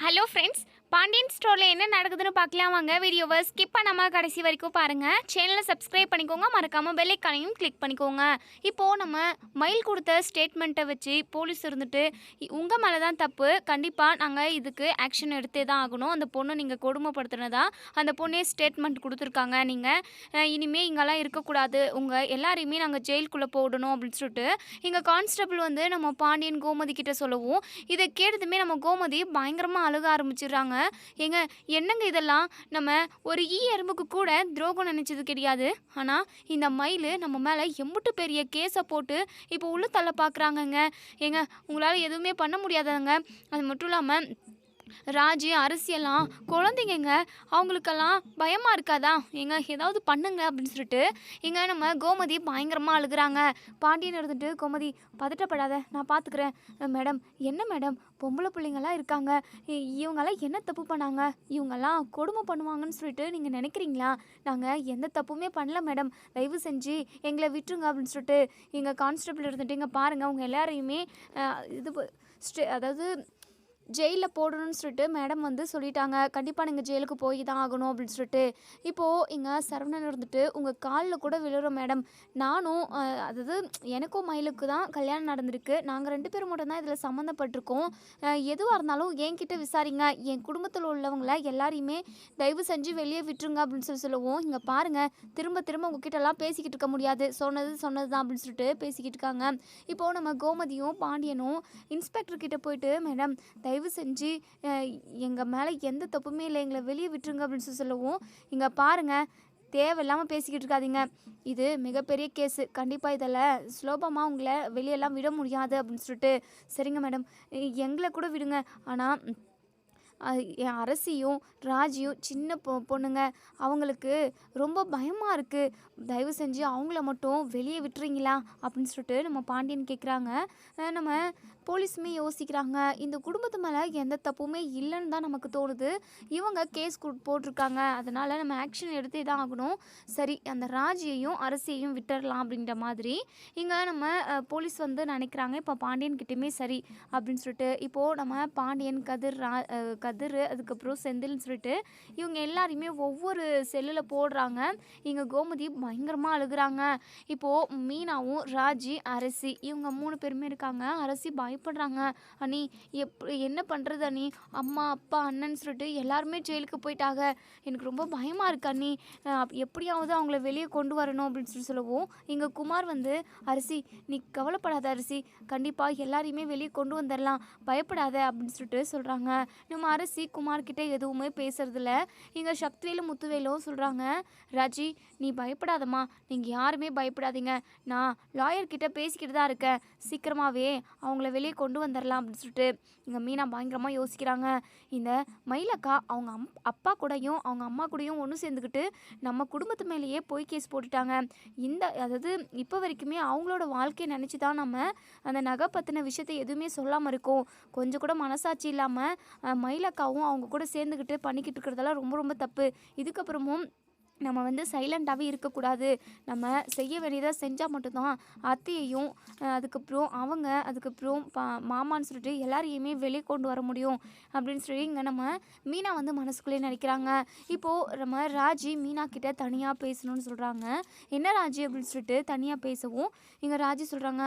Hello friends, Pandian ஸ்டோரில் என்ன நடக்குதுன்னு பார்க்கலாம் வாங்க. வீடியோவை ஸ்கிப் பண்ணாமல் கடைசி வரைக்கும் பாருங்கள். சேனலை சப்ஸ்கிரைப் பண்ணிக்கோங்க, மறக்காமல் பெல் ஐக்கானையும் கிளிக் பண்ணிக்கோங்க. இப்போது நம்ம மயில் கொடுத்த ஸ்டேட்மெண்ட்டை வச்சு போலீஸ் இருந்துட்டு உங்கள் மேலே தான் தப்பு, கண்டிப்பாக நாங்கள் இதுக்கு ஆக்ஷன் எடுத்தே தான் ஆகணும், அந்த பொண்ணை நீங்கள் கொடுமைப்படுத்துனதா அந்த பொண்ணே ஸ்டேட்மெண்ட் கொடுத்துருக்காங்க, நீங்கள் இனிமேல் இங்கெல்லாம் இருக்கக்கூடாது, உங்கள் எல்லாரையுமே நாங்கள் ஜெயிலுக்குள்ளே போடணும் அப்படின்னு சொல்லிட்டு இங்கே கான்ஸ்டபிள் வந்து நம்ம பாண்டியன் கோமதி கிட்ட சொல்லவும், இதை கேட்டதுமே நம்ம கோமதி பயங்கரமாக அழுக ஆரம்பிச்சிடுறாங்க. ஏங்க, என்னங்க இதெல்லாம், நம்ம ஒரு எறும்புக்கு கூட துரோகம் நினச்சது கிடையாது, ஆனால் இந்த மயில் நம்ம மேலே எம்புட்டு பெரிய கேஸை போட்டு இப்போ உள்ள தள்ள பார்க்குறாங்கங்க. ஏங்க, உங்களால் எதுவுமே பண்ண முடியாதவங்க. அது மட்டும் இல்லாமல் ராஜி அரசியெல்லாம் குழந்தைங்க, அவங்களுக்கெல்லாம் பயமாக இருக்காதா? ஏங்க, ஏதாவது பண்ணுங்க அப்படின்னு சொல்லிட்டு இங்கே நம்ம கோமதி பயங்கரமாக அழுகுறாங்க. பாண்டியன் இருந்துட்டு, கோமதி பதட்டப்படாத, நான் பார்த்துக்கிறேன். மேடம், என்ன மேடம், பொம்பளை பிள்ளைங்கள்லாம் இருக்காங்க, இவங்கெல்லாம் என்ன தப்பு பண்ணாங்க, இவங்கெல்லாம் கொடுமை பண்ணுவாங்கன்னு சொல்லிட்டு நீங்கள் நினைக்கிறீங்களா? நாங்கள் எந்த தப்புமே பண்ணல மேடம், தயவு செஞ்சு எங்களை விட்டுருங்க அப்படின்னு சொல்லிட்டு இங்கே கான்ஸ்டபிள் இருந்துட்டு, இங்கே பாருங்கள், அவங்க எல்லாரையுமே அதாவது ஜெயிலில் போடணும்னு சொல்லிட்டு மேடம் வந்து சொல்லிட்டாங்க, கண்டிப்பாக நீங்கள் ஜெயிலுக்கு போய் தான் ஆகணும் அப்படின்னு சொல்லிட்டு. இப்போது இங்கே சரவணன் இருந்துட்டு, உங்கள் காலில் கூட விழுறோம் மேடம், நானும் அதாவது எனக்கும் மயிலுக்கு தான் கல்யாணம் நடந்திருக்கு, நாங்கள் 2 பேரும் மட்டும்தான் இதில் சம்மந்தப்பட்டிருக்கோம், எதுவாக இருந்தாலும் என்கிட்ட விசாரிங்க, என் குடும்பத்தில் உள்ளவங்கள எல்லாரையுமே தயவு செஞ்சு வெளியே விட்டுருங்க அப்படின்னு சொல்லுவோம். இங்கே பாருங்கள், திரும்ப திரும்ப உங்ககிட்டலாம் பேசிக்கிட்டு இருக்க முடியாது, சொன்னது தான் அப்படின்னு சொல்லிட்டு பேசிக்கிட்டு இருக்காங்க. இப்போது நம்ம கோமதியும் பாண்டியனும் இன்ஸ்பெக்டர்கிட்ட போயிட்டு, மேடம் தயவு செஞ்சு எங்கள் மேலே எந்த தப்புமே இல்லை, எங்களை வெளியே விட்டுருங்க அப்படின்னு சொல்லவும், இங்கே பாருங்கள், தேவையில்லாமல் பேசிக்கிட்டு இருக்காதீங்க, இது மிகப்பெரிய கேஸு, கண்டிப்பாக இதில் சுலபமாக உங்களை வெளியெல்லாம் விட முடியாது அப்படின்னு சொல்லிட்டு, சரிங்க மேடம், எங்களை கூட விடுங்க, ஆனால் என் அரசியும் ராஜியும் சின்ன பொண்ணுங்க, அவங்களுக்கு ரொம்ப பயமாக இருக்குது, தயவு செஞ்சு அவங்கள மட்டும் வெளியே விட்டுறீங்களா அப்படின்னு சொல்லிட்டு நம்ம பாண்டியன் கேட்குறாங்க. நம்ம போலீஸுமே யோசிக்கிறாங்க, இந்த குடும்பத்து மேலே எந்த தப்புமே இல்லைன்னு தான் நமக்கு தோணுது, இவங்க கேஸ் போட்டிருக்காங்க, அதனால் நம்ம ஆக்ஷன் எடுத்தே தான் ஆகணும், சரி அந்த ராஜியையும் அரசியையும் விட்டுடலாம் அப்படின்ற மாதிரி இங்கே நம்ம போலீஸ் வந்து நினைக்கிறாங்க. இப்போ பாண்டியன் கிட்டேயுமே சரி அப்படின்னு சொல்லிட்டு, இப்போது நம்ம பாண்டியன் கதிர் அதுக்கப்புறம் செந்தில்னு சொல்லிட்டு இவங்க எல்லாரையுமே ஒவ்வொரு செல்லில் போடுறாங்க. இங்கே கோமதி பயங்கரமாக அழுகுறாங்க. இப்போது மீனாவும் ராஜி அரசி இவங்க 3 பேருமே இருக்காங்க. அரசி பயப்படுறாங்க, அண்ணி என்ன பண்ணுறது அண்ணி, அம்மா அப்பா அண்ணன் சொல்லிட்டு எல்லாருமே ஜெயிலுக்கு போயிட்டாங்க, எனக்கு ரொம்ப பயமாக இருக்கு அண்ணி, எப்படியாவது அவங்கள வெளியே கொண்டு வரணும் அப்படின்னு சொல்லவும், இங்கே குமார் வந்து, அரிசி நீ கவலைப்படாத அரிசி, கண்டிப்பாக எல்லாரையுமே வெளியே கொண்டு வந்துடலாம், பயப்படாத அப்படின்னு சொல்லிட்டு சொல்கிறாங்க. நம்ம அரசி குமார்கிட்ட எதுவுமே பேசுறதில்ல. இங்கே சக்திவேலும் முத்துவேலும் சொல்கிறாங்க, ராஜி நீ பயப்படாதம்மா, நீங்கள் யாருமே பயப்படாதீங்க, நான் லாயர்கிட்ட பேசிக்கிட்டு தான் இருக்கேன், சீக்கிரமாகவே அவங்கள வெளியே கொண்டு வந்துடலாம் அப்படின்னு சொல்லிட்டு இங்கே மீனா பயங்கரமாக யோசிக்கிறாங்க. இந்த மயிலக்கா அவங்க அப்பா கூடயும் அவங்க அம்மா கூடயும் ஒன்று சேர்ந்துக்கிட்டு நம்ம குடும்பத்து மேலேயே போய் கேஸ் போட்டுட்டாங்க. அதாவது இப்போ வரைக்குமே அவங்களோட வாழ்க்கையை நினச்சி தான் நம்ம அந்த நகை பற்றின விஷயத்தை எதுவுமே சொல்லாமல் இருக்கோம். கொஞ்சம் கூட மனசாட்சி இல்லாமல் மயிலக்காவும் அவங்க கூட சேர்ந்துக்கிட்டு பண்ணிக்கிட்டு இருக்கிறதெல்லாம் ரொம்ப ரொம்ப தப்பு. இதுக்கப்புறமும் நம்ம வந்து சைலண்ட்டாகவே இருக்கக்கூடாது, நம்ம செய்ய வேண்டியதாக செஞ்சால் மட்டும்தான் அத்தையையும் அதுக்கப்புறம் மாமான்னு சொல்லிட்டு எல்லாரையுமே வெளியே கொண்டு வர முடியும் அப்படின்னு சொல்லி இங்கே நம்ம மீனா வந்து மனசுக்குள்ளேயே நினைக்கிறாங்க. இப்போது நம்ம ராஜி மீனா கிட்ட தனியாக பேசணும்னு சொல்கிறாங்க. என்ன ராஜி அப்படின்னு சொல்லிட்டு தனியாக பேசவும் இங்கே ராஜி சொல்கிறாங்க,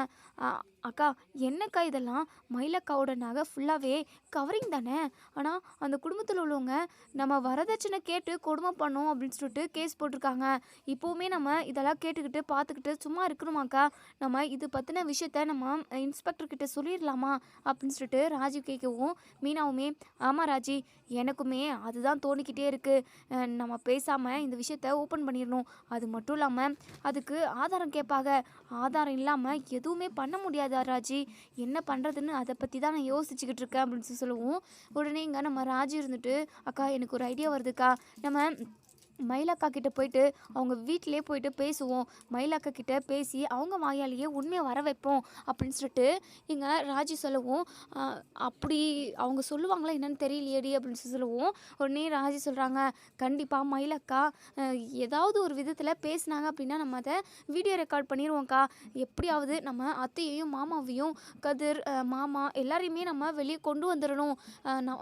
அக்கா என்னக்கா இதெல்லாம், மயிலக்காவோட நகை ஃபுல்லாகவே கவரிங் தானே, ஆனால் அந்த குடும்பத்தில் உள்ளவங்க நம்ம வரதட்சணை கேட்டு கொடுமை பண்ணோம் அப்படின்னு சொல்லிட்டு கேஸ் போட்டிருக்காங்க, இப்போவுமே நம்ம இதெல்லாம் கேட்டுக்கிட்டு பார்த்துக்கிட்டு சும்மா இருக்கணுமாக்கா, நம்ம இது பற்றின விஷயத்த நம்ம இன்ஸ்பெக்டர்கிட்ட சொல்லிடலாமா அப்படின்னு சொல்லிட்டு ராஜி கேட்கவும், மீனாவுமே ஆமாம் ராஜி, எனக்குமே அதுதான் தோணிக்கிட்டே இருக்குது, நம்ம பேசாமல் இந்த விஷயத்த ஓப்பன் பண்ணிடணும், அது மட்டும் இல்லாமல் அதுக்கு ஆதாரம் கேட்பாங்க, ஆதாரம் இல்லாமல் எதுவுமே பண்ண முடியாது ராஜி, என்ன பண்ணுறதுன்னு அதை பற்றி தான் நான் யோசிச்சுக்கிட்டு இருக்கேன் அப்படின்னு சொல்லுவோம். உடனே இங்கே நம்ம ராஜி இருந்துட்டு, அக்கா எனக்கு ஒரு ஐடியா வருதுக்கா, நம்ம மயிலக்கா கிட்ட போயிட்டு அவங்க வீட்டிலே போயிட்டு பேசுவோம். மயிலக்கா கிட்ட பேசி அவங்க வாயாலேயே உண்மையை வர வைப்போம் அப்படின்னு சொல்லிட்டு இங்கே ராஜி சொல்லவும், அப்படி அவங்க சொல்லுவாங்களா என்னன்னு தெரியலையேடி அப்படின்னு சொல்லுவோம். உடனே ராஜி சொல்கிறாங்க, கண்டிப்பாக மயிலக்கா ஏதாவது ஒரு விதத்தில் பேசினாங்க அப்படின்னா நம்ம அதை வீடியோ ரெக்கார்ட் பண்ணிடுவோம்க்கா. எப்படியாவது நம்ம அத்தையையும் மாமாவையும் கதிர் மாமா எல்லாரையுமே நம்ம வெளியே கொண்டு வந்துடணும்.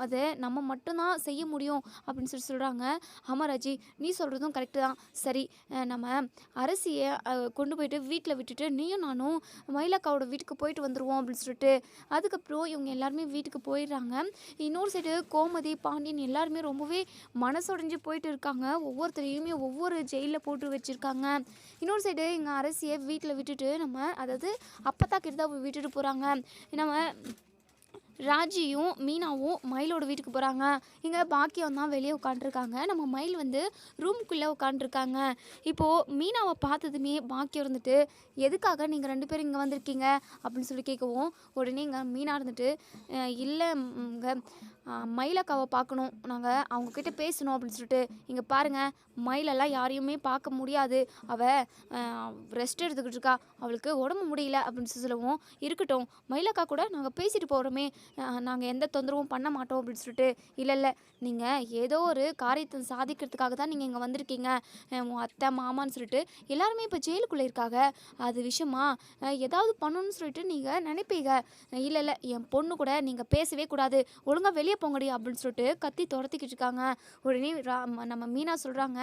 அதை நம்ம மட்டும்தான் செய்ய முடியும் அப்படின்னு சொல்கிறாங்க. ஆமாம் ராஜி, நீ சொல்கிறதும் கரெக்டு தான். சரி, நம்ம அரிசியை கொண்டு போயிட்டு வீட்டில் விட்டுட்டு நீயும் நானும் மயிலக்காவோட வீட்டுக்கு போயிட்டு வந்துடுவோம் அப்படின்னு சொல்லிட்டு அதுக்கப்புறம் இவங்க எல்லாருமே வீட்டுக்கு போயிடுறாங்க. இன்னொரு சைடு கோமதி பாண்டியன் எல்லாருமே ரொம்பவே மனசுடைஞ்சு போயிட்டு இருக்காங்க. ஒவ்வொருத்தரையுமே ஒவ்வொரு ஜெயிலில் போட்டு வச்சுருக்காங்க. இன்னொரு சைடு இங்கே அரிசியை வீட்டில் விட்டுட்டு அதாவது அப்பத்தா கிட்ட தான் விட்டுட்டு போகிறாங்க. நம்ம ராஜியும் மீனாவும் மயிலோட வீட்டுக்கு போகிறாங்க. இங்கே பாக்கியம் தான் வெளியே உட்காண்ட்ருக்காங்க. நம்ம மயில் ரூம்குள்ளே உட்காண்ட்ருக்காங்க. இப்போது மீனாவை பார்த்ததுமே பாக்கியம் எதுக்காக நீங்கள் 2 பேரும் இங்கே வந்திருக்கீங்க அப்படின்னு சொல்லி கேட்கவும், உடனே இங்கே மீனா இல்லை இங்கே மயிலக்காவை பார்க்கணும், நாங்கள் அவங்கக்கிட்ட பேசணும் அப்படின்னு சொல்லிட்டு, இங்கே பாருங்கள், மயிலெல்லாம் யாரையுமே பார்க்க முடியாது, அவள் ரெஸ்ட் எடுத்துக்கிட்டு இருக்கா, அவளுக்கு உடம்பு முடியல அப்படின்னு சொல்லவும், இருக்கட்டும் மயிலக்கா கூட நாங்கள் பேசிட்டு போகிறோமே, நாங்கள் எந்த தொந்தரவும் பண்ண மாட்டோம் அப்படின்னு சொல்லிட்டு, இல்லை நீங்கள் ஏதோ ஒரு காரியத்தை சாதிக்கிறதுக்காக தான் நீங்கள் இங்கே வந்திருக்கீங்க, உன் அத்தை மாமான்னு சொல்லிட்டு எல்லாருமே இப்போ ஜெயிலுக்குள்ளே இருக்காங்க, அது விஷயமா ஏதாவது பண்ணணும்னு சொல்லிட்டு நீங்கள் நினைப்பீங்க, இல்லை என் பொண்ணு கூட நீங்கள் பேசவே கூடாது, ஒழுங்காக வெளியே போங்கடி அப்படின்னு சொல்லிட்டு கத்தி துரத்திக்கிட்டு இருக்காங்க. உடனே நம்ம மீனா சொல்கிறாங்க,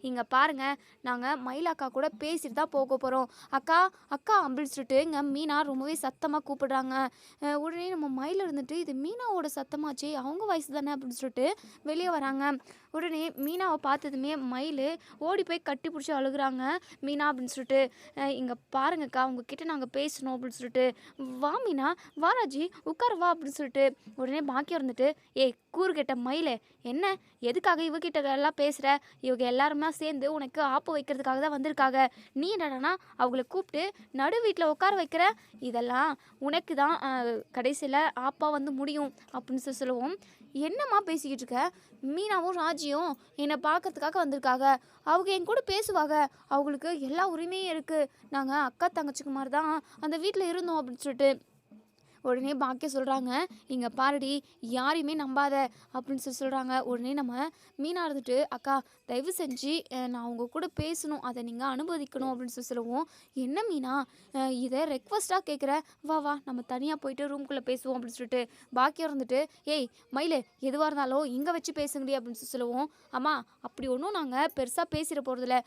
இங்கே பாருங்கள், நாங்கள் மயிலாக்கா கூட பேசிட்டு தான் போக போகிறோம், அக்கா அக்கா அப்படின்னு சொல்லிட்டு இங்கே மீனா ரொம்பவே சத்தமாக கூப்பிடுறாங்க. உடனே நம்ம மயில் இது மீனாவோட சத்தமாச்சு, அவங்க வயசு தானே அப்படின்னு சொல்லிட்டு வெளியே வராங்க. உடனே மீனாவை பார்த்ததுமே மயில் ஓடி போய் கட்டி பிடிச்சி அழுகுறாங்க. மீனா அப்படின்னு சொல்லிட்டு, இங்கே பாருங்கக்கா உங்ககிட்ட நாங்கள் பேசணும் அப்படின்னு சொல்லிட்டு, வா மீனா வா ராஜி உட்கார வா அப்படின்னு சொல்லிட்டு, உடனே பாக்கியம் ஏய் கூறு கெட்ட மயிலே, என்ன எதுக்காக இவகிட்ட எல்லாம் பேசுகிற, இவங்க எல்லாருமே சேர்ந்து உனக்கு ஆப்பு வைக்கிறதுக்காக தான் வந்திருக்காங்க, நீ என்னடானா அவங்கள கூப்பிட்டு நடு வீட்டில் உட்கார வைக்கிற, இதெல்லாம் உனக்கு தான் கடைசியில் ஆப்பாக முடியும் அப்படின்னு சொல்லுவோம். என்னம்மா பேசிக்கிட்டு இருக்க, மீனாவும் ராஜியும் என்னை பார்க்கறதுக்காக வந்திருக்காங்க, அவங்க என் கூட பேசுவாங்க, அவங்களுக்கு எல்லா உரிமையும் இருக்குது, நாங்கள் அக்கா தங்கச்சிக்கு மாதிரி தான் அந்த வீட்டில் இருந்தோம் அப்படின்னு சொல்லிட்டு, உடனே பாக்கியம் சொல்கிறாங்க, இங்கே பாருடி யாரையுமே நம்பாத அப்படின்னு சொல்கிறாங்க. உடனே நம்ம மீனா அக்கா தயவு செஞ்சு நான் அவங்க கூட பேசணும், அதை நீங்கள் அனுமதிக்கணும் அப்படின்னு சொல்லுவோம். என்ன மீனா இதை ரெக்வஸ்ட்டாக கேட்குற, வா வா நம்ம தனியாக போயிட்டு ரூம்குள்ளே பேசுவோம் அப்படின்னு சொல்லிட்டு பாக்கியம் ஏய் மயிலே எதுவாக இருந்தாலும் இங்கே வச்சு பேசுங்கடி அப்படின்னு சொல்லுவோம். அம்மா அப்படி ஒன்றும் நாங்கள் பெருசாக பேசிட போகிறதில்ல,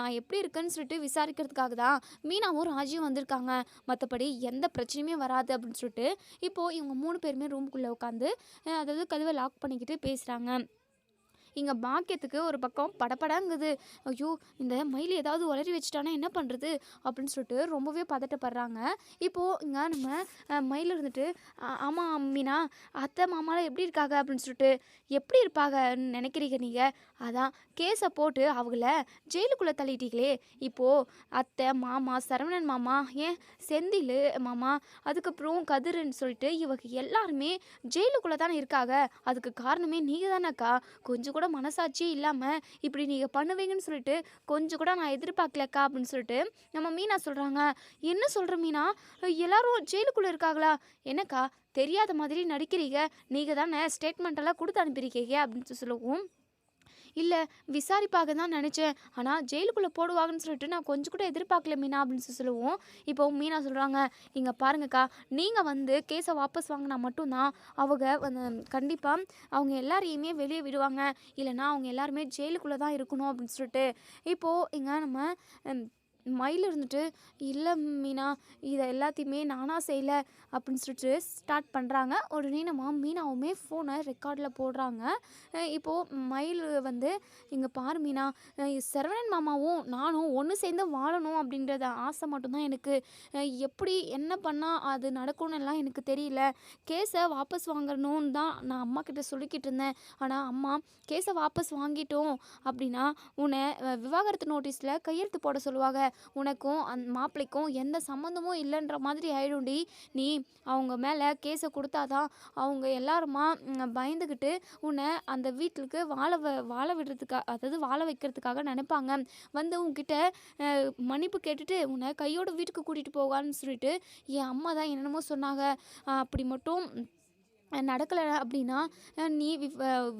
நான் எப்படி இருக்கேன்னு சொல்லிட்டு விசாரிக்கிறதுக்காக தான் மீனாவும் ராஜியும் வந்திருக்காங்க, மற்றபடி எந்த பிரச்சனையுமே வராது அப்படின்னு சொல்லிட்டு இப்போது இவங்க 3 பேருமே ரூமுக்குள்ளே உட்காந்து அதாவது கதவை லாக் பண்ணிக்கிட்டு பேசுகிறாங்க. இங்கே பாக்கியத்துக்கு ஒரு பக்கம் படப்படாங்குது, ஐயோ இந்த மயில் ஏதாவது உளறி வச்சுட்டானா என்ன பண்ணுறது அப்படின்னு சொல்லிட்டு ரொம்பவே பதட்டப்படுறாங்க. இப்போது இங்கே நம்ம மயில் ஆமாம் மீனா அத்தை மாமாலாம் எப்படி இருக்காங்க அப்படின்னு சொல்லிட்டு, எப்படி இருப்பாங்கன்னு நினைக்கிறீங்க நீங்கள், அதான் கேஸை போட்டு அவங்கள ஜெயிலுக்குள்ளே தள்ளிட்டீங்களே, இப்போது அத்தை மாமா சரவணன் மாமா ஏன் செந்தில் மாமா அதுக்கப்புறம் கதிர்ன்னு சொல்லிட்டு இவங்க எல்லாருமே ஜெயிலுக்குள்ளே தானே இருக்காங்க, அதுக்கு காரணமே நீங்கள் தானேக்கா, கொஞ்சம் கூட மனசாட்சி இல்லாமல் இப்படி நீங்கள் பண்ணுவீங்கன்னு சொல்லிட்டு கொஞ்சம் கூட நான் எதிர்பார்க்கலக்கா அப்படின்னு சொல்லிட்டு நம்ம மீனா சொல்கிறாங்க. என்ன சொல்கிற மீனா, எல்லாரும் ஜெயிலுக்குள்ளே இருக்காங்களா, என்னக்கா தெரியாத மாதிரி நடிக்கிறீங்க, நீங்கள் தானே ஸ்டேட்மெண்ட்டெல்லாம் கொடுத்து அனுப்பியிருக்கீங்க அப்படின்னு சொல்லுவோம். இல்லை விசாரிப்பாக தான் நினச்சேன், ஆனால் ஜெயிலுக்குள்ளே போடுவாங்கன்னு சொல்லிட்டு நான் கொஞ்சம் கூட எதிர்பார்க்கல மீனா அப்படின்னு சொல்லுவோம். இப்போ மீனா சொல்கிறாங்க, இங்கே பாருங்கக்கா நீங்கள் கேஸை வாபஸ் வாங்கினா மட்டும்தான் அவங்க கண்டிப்பாக அவங்க எல்லாரையுமே வெளியே விடுவாங்க, இல்லைனா அவங்க எல்லாருமே ஜெயிலுக்குள்ளே தான் இருக்கணும் அப்படின்னு சொல்லிட்டு இப்போது இங்கே நம்ம மயில் இல்லை மீனா இதை எல்லாத்தையுமே நானாக செய்யலை அப்படின்னு சொல்லிட்டு ஸ்டார்ட் பண்ணுறாங்க. உடனே நம்ம மீனாவுமே ஃபோனை ரெக்கார்டில் போடுறாங்க. இப்போது மயில் இங்கே பாரு மீனா, சரவணன் மாமாவும் நானும் ஒன்று சேர்ந்து வாழணும் அப்படின்றத ஆசை மட்டும்தான் எனக்கு, எப்படி என்ன பண்ணால் அது நடக்கும்னு எல்லாம் எனக்கு தெரியல, கேஸை வாபஸ் வாங்கணும்னு தான் நான் அம்மா கிட்ட சொல்லிக்கிட்டு இருந்தேன், ஆனால் அம்மா கேஸை வாபஸ் வாங்கிட்டோம் அப்படின்னா உன்னை விவாகரத்து நோட்டீஸில் கையெழுத்து போட சொல்லுவாங்க, உனக்கும் மாப்பிள்ளைக்கும் எந்த சம்மந்தமும் இல்லைன்ற மாதிரி ஆயிடும்டி. நீ அவங்க மேலே கேஸை கொடுத்தாதான் அவங்க எல்லாருமா பயந்துக்கிட்டு உன்னை அந்த வீட்டுக்கு வாழ விடுறதுக்காக, அதாவது வாழ வைக்கிறதுக்காக நினைப்பாங்க. வந்து உங்ககிட்ட மன்னிப்பு கேட்டுட்டு உன்னை கையோட வீட்டுக்கு கூட்டிகிட்டு போகான்னு சொல்லிட்டு என் அம்மா தான் என்னென்னமோ சொன்னாங்க. அப்படி மட்டும் நடக்கலை அப்படின்னா நீ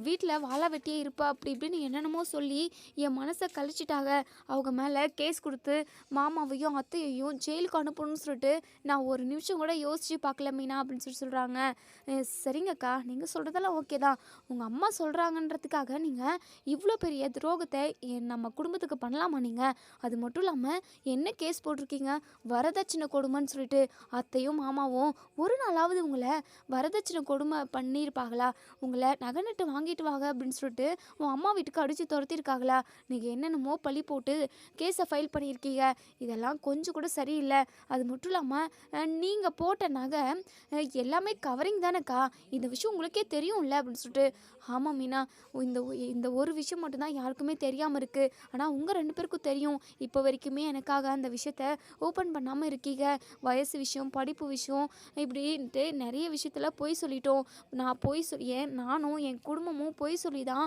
வீட்டில் வாழா வெட்டியே இருப்பா அப்படி இப்படின்னு என்னென்னமோ சொல்லி என் மனசை கழிச்சிட்டாங்க. அவங்க மேலே கேஸ் கொடுத்து மாமாவையும் அத்தையையும் ஜெயிலுக்கு அனுப்பணும்னு சொல்லிட்டு நான் ஒரு நிமிஷம் கூட யோசித்து பார்க்கல மீனா அப்படின்னு சொல்கிறாங்க. சரிங்கக்கா, நீங்கள் சொல்கிறதெல்லாம் ஓகே தான். உங்கள் அம்மா சொல்கிறாங்கன்றதுக்காக நீங்கள் இவ்வளோ பெரிய துரோகத்தை நம்ம குடும்பத்துக்கு பண்ணலாமா? நீங்கள் அது மட்டும் இல்லாமல் என்ன கேஸ் போட்டிருக்கீங்க? வரதட்சணை கொடுமைன்னு சொல்லிட்டு அத்தையும் மாமாவும் ஒரு நாளாவது உங்களை வரதட்சணை கொடுமை பண்ணியிருப்பாங்களா? உங்களை நகை நட்டு வாங்கிட்டு வாங்க அப்படின்னு சொல்லிட்டு உன் அம்மா வீட்டுக்கு அடித்து துரத்திருக்காங்களா? நீங்கள் என்னென்னமோ பழி போட்டு கேஸை ஃபைல் பண்ணியிருக்கீங்க. இதெல்லாம் கொஞ்சம் கூட சரியில்லை. அது மட்டும் இல்லாமல் நீங்கள் போட்ட நகை எல்லாமே கவரிங் தானேக்கா, இந்த விஷயம் உங்களுக்கே தெரியும்ல அப்படின்னு சொல்லிட்டு. ஆமாம் மீனா, இந்த ஒரு விஷயம் மட்டும்தான் யாருக்குமே தெரியாமல் இருக்குது. ஆனால் உங்கள் 2 பேருக்கும் தெரியும். இப்போ வரைக்குமே எனக்காக அந்த விஷயத்த ஓப்பன் பண்ணாமல் இருக்கீங்க. வயசு விஷயம், படிப்பு விஷயம், இப்படின்ட்டு நிறைய விஷயத்தில் பொய் சொல்லிட்டோம். நான் நானும் என் குடும்பமும் பொய் சொல்லி தான்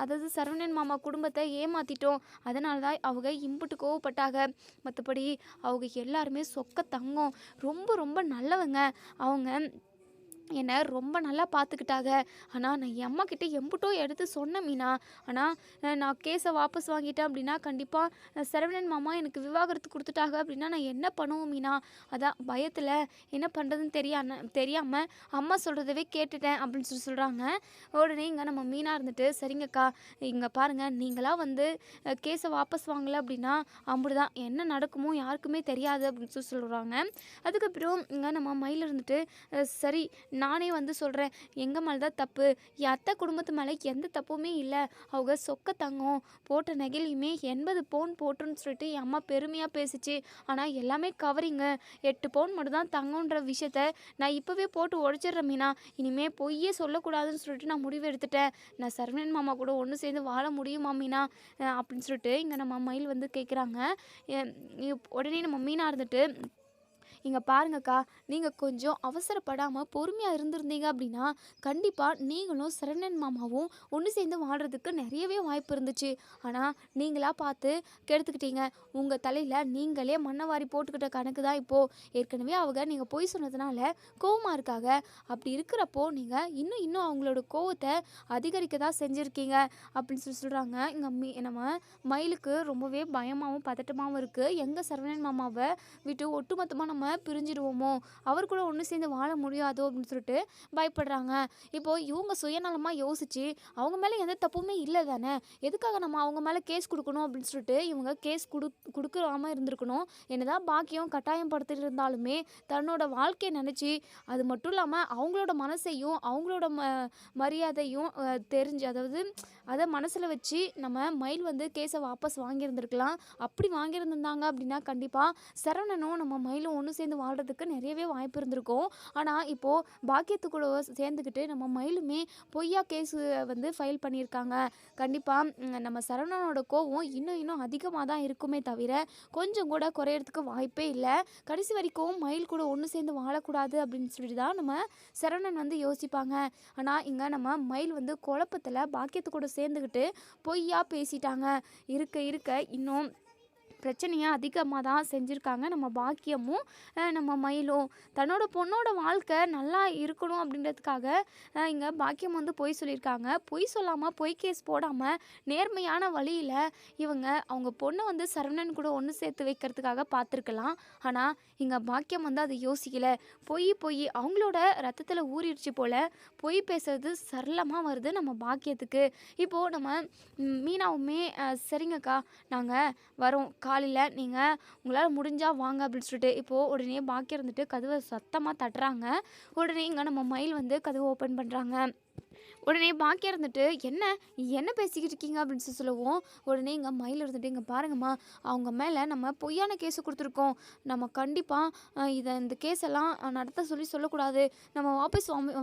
அதாவது சரவணன் மாமா குடும்பத்தை ஏமாற்றிட்டோம். அதனால தான் அவங்க இம்புட்டு கோவப்பட்டாங்க. மற்றபடி அவங்க எல்லாருமே சொக்க தங்கம், ரொம்ப ரொம்ப நல்லவங்க. அவங்க என்னை ரொம்ப நல்லா பார்த்துக்கிட்டாங்க. ஆனால் நான் என் அம்மாக்கிட்ட எம்புட்டோ எடுத்து சொன்னேன் மீனா. ஆனால் நான் கேஸை வாபஸ் வாங்கிட்டேன் அப்படின்னா கண்டிப்பாக சரவணன் மாமா எனக்கு விவாகரத்து கொடுத்துட்டாங்க அப்படின்னா நான் என்ன பண்ணுவோம் மீனா? அதான் பயத்தில் என்ன பண்ணுறதுன்னு தெரியாமல் அம்மா சொல்கிறதவே கேட்டுட்டேன் அப்படின்னு சொல்கிறாங்க. உடனே இங்கே நம்ம மீனா இருந்துட்டு, சரிங்கக்கா, இங்கே பாருங்கள், நீங்களாக வந்து கேஸை வாபஸ் வாங்கலை அப்படின்னா அப்படிதான் என்ன நடக்குமோ யாருக்குமே தெரியாது அப்படின்னு சொல்கிறாங்க. அதுக்கப்புறம் இங்கே நம்ம மயில் இருந்துட்டு, சரி நானே வந்து சொல்கிறேன், எங்கள் மேலே தான் தப்பு, என் அத்தை குடும்பத்து மேலே எந்த தப்புமே இல்லை. அவங்க சொக்க தங்கம், போட்ட நகையிலையுமே 80 பவுன் போட்டுன்னு சொல்லிட்டு என் அம்மா பெருமையாக பேசிச்சு. ஆனால் எல்லாமே கவரிங்க, 8 பவுன் மட்டும் தான் தங்கன்ற விஷயத்த நான் இப்போவே போட்டு உடச்சிட்றேன் மீனா. இனிமேல் பொய்யே சொல்லக்கூடாதுன்னு சொல்லிட்டு நான் முடிவு எடுத்துட்டேன். நான் சரவணன் மாமா கூட ஒன்று சேர்ந்து வாழ முடியுமா மீனா அப்படின்னு சொல்லிட்டு இங்கே நம்ம மயில் வந்து கேட்குறாங்க. உடனே நம்ம மீனா இருந்துட்டு, இங்கே பாருங்கக்கா, நீங்கள் கொஞ்சம் அவசரப்படாமல் பொறுமையாக இருந்திருந்தீங்க அப்படின்னா கண்டிப்பாக நீங்களும் சரவணன் மாமாவும் ஒன்று சேர்ந்து வாழ்கிறதுக்கு நிறையவே வாய்ப்பு இருந்துச்சு. ஆனால் நீங்களாக பார்த்து கெடுத்துக்கிட்டீங்க. உங்கள் தலையில் நீங்களே மண்ணவாரி போட்டுக்கிட்ட கணக்கு தான் இப்போது. ஏற்கனவே அவங்க நீங்கள் பொய் சொன்னதுனால கோவமாக இருக்காங்க. அப்படி இருக்கிறப்போ நீங்கள் இன்னும் அவங்களோட கோவத்தை அதிகரிக்க தான் செஞ்சுருக்கீங்க அப்படின்னு சொல்கிறாங்க. இங்கே நம்ம மயிலுக்கு ரொம்பவே பயமாகவும் பதட்டமாகவும் இருக்குது. எங்கள் சரவணன் மாமாவை விட்டு ஒட்டுமொத்தமாக நம்ம பிரிஞ்சிடுவோமோ, அவர் கூட ஒன்று சேர்ந்து வாழ முடியாதோ அப்படின்னு சொல்லிட்டு பயப்படுறாங்க. இப்போது இவங்க சுயநலமாக யோசிச்சு அவங்க மேலே எந்த தப்புமே இல்லை தானே, எதுக்காக நம்ம அவங்க மேலே கேஸ் கொடுக்கணும் அப்படின்னு சொல்லிட்டு இவங்க கேஸ் கொடுக்காமல் இருந்திருக்கணும். என்னதான் பாக்கியம் கட்டாயம் படுத்திட்டு இருந்தாலுமே தன்னோட வாழ்க்கையை நினச்சி, அது மட்டும் இல்லாமல் அவங்களோட மனசையும் அவங்களோட மரியாதையும் தெரிஞ்சு, அதாவது அதை மனசில் வச்சு நம்ம மயில் வந்து கேஸை வாபஸ் வாங்கியிருந்திருக்கலாம். அப்படி வாங்கியிருந்தாங்க அப்படின்னா கண்டிப்பாக சரவணனும் நம்ம மயிலும் ஒன்று சேர்ந்து வாழ்கிறதுக்கு நிறையவே வாய்ப்பு இருந்திருக்கும். ஆனால் இப்போது பாக்கியத்து கூட சேர்ந்துக்கிட்டு நம்ம மயிலுமே பொய்யா கேஸு வந்து ஃபைல் பண்ணியிருக்காங்க. கண்டிப்பாக நம்ம சரவணனோட கோவம் இன்னும் அதிகமாக தான் இருக்குமே தவிர கொஞ்சம் கூட குறையிறதுக்கு வாய்ப்பே இல்லை. கடைசி வரைக்கும் மயில் கூட ஒன்று சேர்ந்து வாழக்கூடாது அப்படின்னு சொல்லிட்டு தான் நம்ம சரவணன் வந்து யோசிப்பாங்க. ஆனால் இங்கே நம்ம மயில் வந்து குழப்பத்தில் பாக்கியத்து கூட சேர்ந்துக்கிட்டு பொய்யா பேசிட்டாங்க. இருக்க இன்னும் பிரச்சனையாக அதிகமாக தான் செஞ்சுருக்காங்க நம்ம பாக்கியமும் நம்ம மயிலும். தன்னோட பொண்ணோட வாழ்க்கை நல்லா இருக்கணும் அப்படின்றதுக்காக இங்கே பாக்கியம் வந்து பொய் சொல்லியிருக்காங்க. பொய் சொல்லாமல் பொய் கேஸ் போடாமல் நேர்மையான வழியில் இவங்க அவங்க பொண்ணை வந்து சரவணன் கூட ஒன்று சேர்த்து வைக்கிறதுக்காக பார்த்துருக்கலாம். ஆனால் இங்கே பாக்கியம் வந்து அதை யோசிக்கலை. பொய் அவங்களோட ரத்தத்தில் ஊறிடுச்சு போல் பொய் பேசுறது சரளமாக வருது நம்ம பாக்கியத்துக்கு. இப்போது நம்ம மீனாவுமே சரிங்கக்கா, நாங்கள் வரோம், காலையில் நீங்கள் உங்களால் முடிஞ்சால் வாங்க அப்படின்னு சொல்லிட்டு இப்போது உடனே பாக்கியம் இருந்துட்டு கதவை சத்தமாக தட்டுறாங்க. உடனே இங்கே நம்ம மயில் வந்து கதவை ஓப்பன் பண்ணுறாங்க. உடனே பாக்கியா இருந்துட்டு, "என்ன என்ன பேசிக்கிட்டு இருக்கீங்க?" அப்படின்னு சொல்லவும், உடனே எங்க மயில் இருந்துட்டு, "இங்க பாருங்கம்மா, அவங்க மேல நம்ம பொய்யான கேஸ் குடுத்துருக்கோம். நம்ம கண்டிப்பா இந்த கேஸெல்லாம் நடத்த சொல்லக்கூடாது. நம்ம